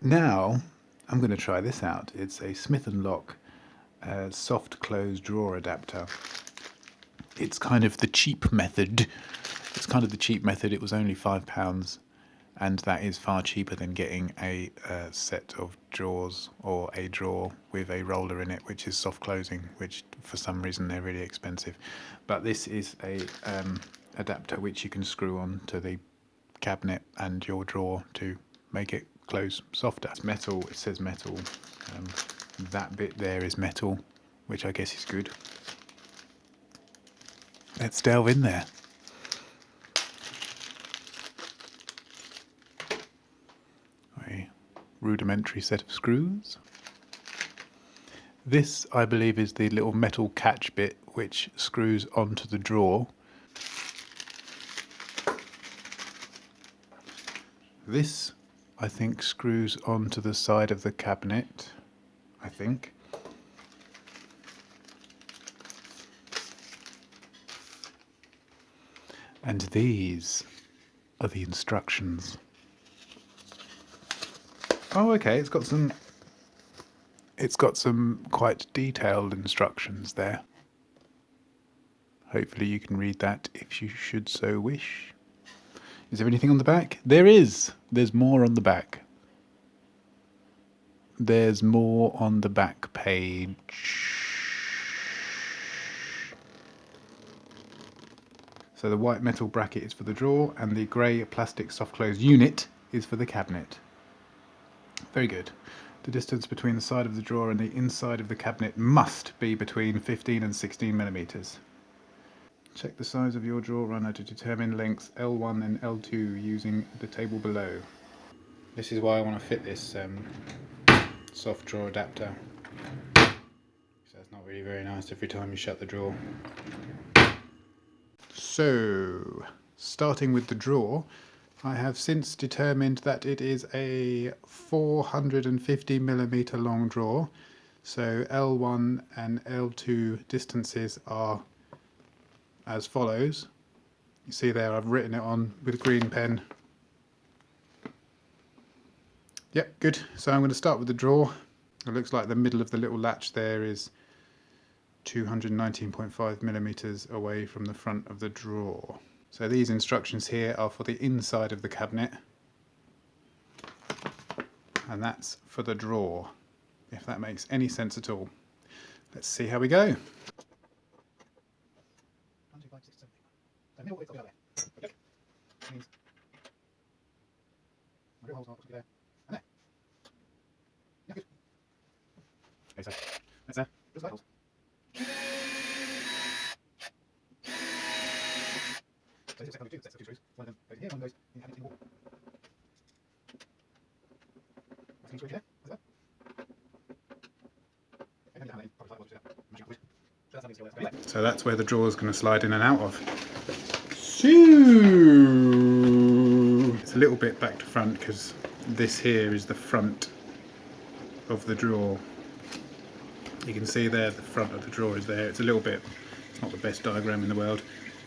Now I'm going to try this out. It's a Smith and Locke soft close drawer adapter. It's kind of the cheap method. It was only £5, and that is far cheaper than getting a set of drawers or a drawer with a roller in it, which is soft closing, which for some reason they're really expensive. But this is a adapter which you can screw on to the cabinet and your drawer to make it close softer. It's metal, it says metal. That bit there is metal, which I guess is good. Let's delve in there. A rudimentary set of screws. This, I believe, is the little metal catch bit which screws onto the drawer. This, I think, screws onto the side of the cabinet, I think. And these are the instructions. Oh, okay, it's got some quite detailed instructions there. Hopefully you can read that if you should so wish. Is there anything on the back? There is! There's more on the back. There's more on the back page. So the white metal bracket is for the drawer, and the grey plastic soft close unit is for the cabinet. Very good. The distance between the side of the drawer and the inside of the cabinet must be between 15 and 16 millimeters. Check the size of your drawer runner to determine lengths L1 and L2 using the table below. This is why I want to fit this soft drawer adapter. So it's not really very nice every time you shut the drawer. So, starting with the drawer, I have since determined that it is a 450 millimeter long drawer. So L1 and L2 distances are as follows. You see there, I've written it on with a green pen. Yep, good. So I'm going to start with the drawer. It looks like the middle of the little latch there is 219.5 millimeters away from the front of the drawer. So these instructions here are for the inside of the cabinet, and that's for the drawer, if that makes any sense at all. Let's see how we go. 1, 2, 5, 6, 7, 8, 9. So middle width will be there. Yep. Means my drill holes are there and there. Yeah, good. Okay, so that's there. Just holes. So this is two sets of two screws. One of them goes in here, one goes in the cabinet in the wall. That's screw here. That's that. So that's where the drawer is going to slide in and out of. It's a little bit back to front because this here is the front of the drawer. You can see there the front of the drawer is there. It's a little bit, it's not the best diagram in the world.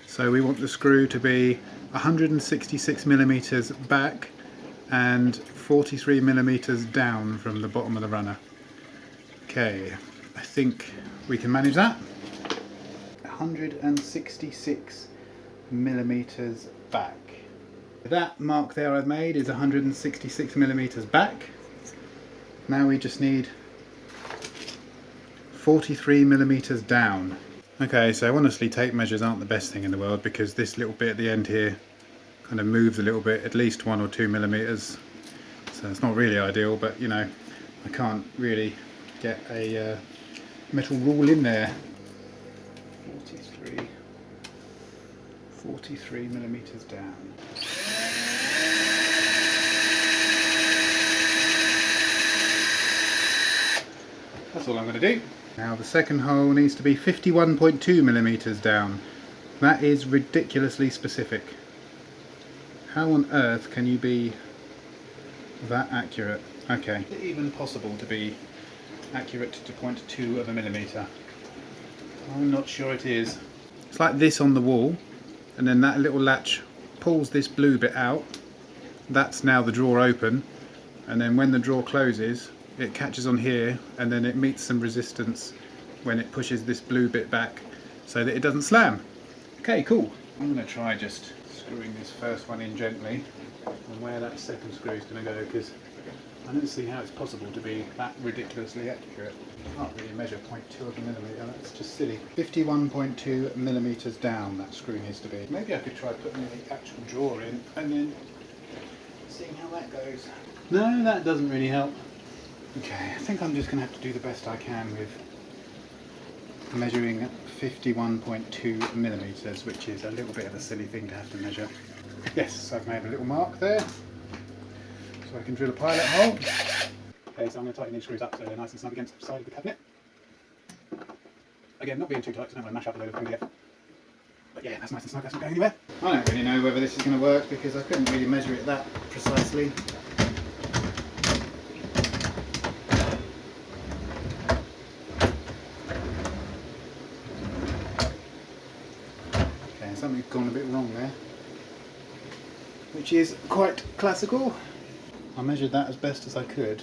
So we want the screw to be 166 millimeters back and 43 millimeters down from the bottom of the runner. Okay, I think we can manage that. 166 millimeters back. That mark there I've made is 166 millimeters back. Now we just need 43 millimeters down. Okay, so honestly tape measures aren't the best thing in the world because this little bit at the end here kind of moves a little bit, at least 1 or 2 millimeters. So it's not really ideal, but you know, I can't really get a metal rule in there. 43 millimeters down. That's all I'm going to do. Now the second hole needs to be 51.2 millimeters down. That is ridiculously specific. How on earth can you be that accurate? Okay, is it even possible to be accurate to 0.2 of a millimeter? I'm not sure it is. It's like this on the wall, and then that little latch pulls this blue bit out. That's now the drawer open. and then when the drawer closes it catches on here, and then it meets some resistance when it pushes this blue bit back so that it doesn't slam. Okay, cool. I'm going to try just screwing this first one in gently and where that second screw is going to go, because I don't see how it's possible to be that ridiculously accurate. I can't really measure 0.2 of a millimetre, that's just silly. 51.2 millimetres down that screw needs to be. Maybe I could try putting the actual drawer in and then seeing how that goes. No, that doesn't really help. Okay, I think I'm just going to have to do the best I can with measuring 51.2 millimetres, which is a little bit of a silly thing to have to measure. Yes, I've made a little mark there, so I can drill a pilot hole. Okay, so I'm going to tighten these screws up so they're nice and snug against the side of the cabinet. Again, not being too tight, so I don't want to mash up a load of MDF. But yeah, that's nice and snug, that's not going anywhere. I don't really know whether this is going to work because I couldn't really measure it that precisely. Okay, something's gone a bit wrong there, which is quite classical. I measured that as best as I could,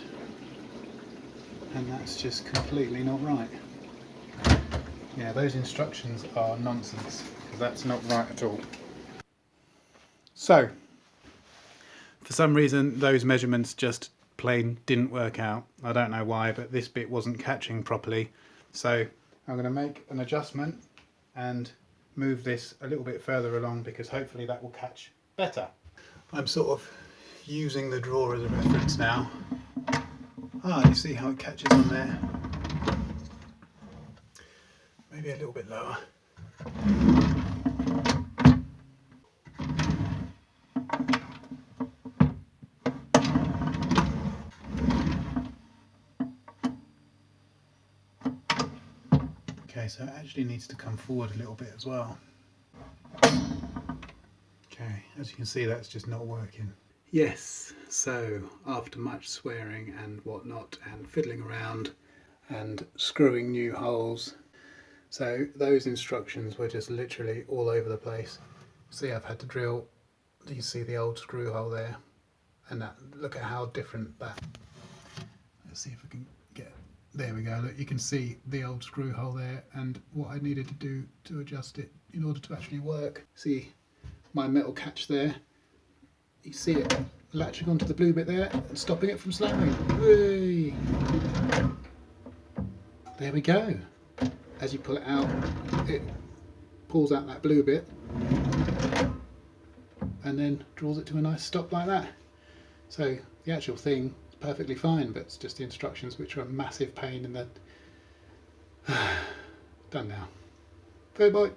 and that's just completely not right. Yeah, those instructions are nonsense, because that's not right at all. So, for some reason those measurements just plain didn't work out. I don't know why, but this bit wasn't catching properly. So I'm going to make an adjustment and move this a little bit further along, because hopefully that will catch better. I'm sort of using the drawer as a reference now. You see how it catches on there? Maybe a little bit lower. Okay, so it actually needs to come forward a little bit as well. Okay, as you can see, that's just not working. Yes, so after much swearing and whatnot and fiddling around and screwing new holes, so those instructions were just literally all over the place. See, I've had to drill, do you see the old screw hole there? And that, look at how different that, let's see if I can get, there we go, look, you can see the old screw hole there and what I needed to do to adjust it in order to actually work. See my metal catch there, you see it latching onto the blue bit there and stopping it from slamming. Whee! There we go. As you pull it out, it pulls out that blue bit and then draws it to a nice stop like that. So the actual thing is perfectly fine, but it's just the instructions which are a massive pain in the... Done now. Go bye.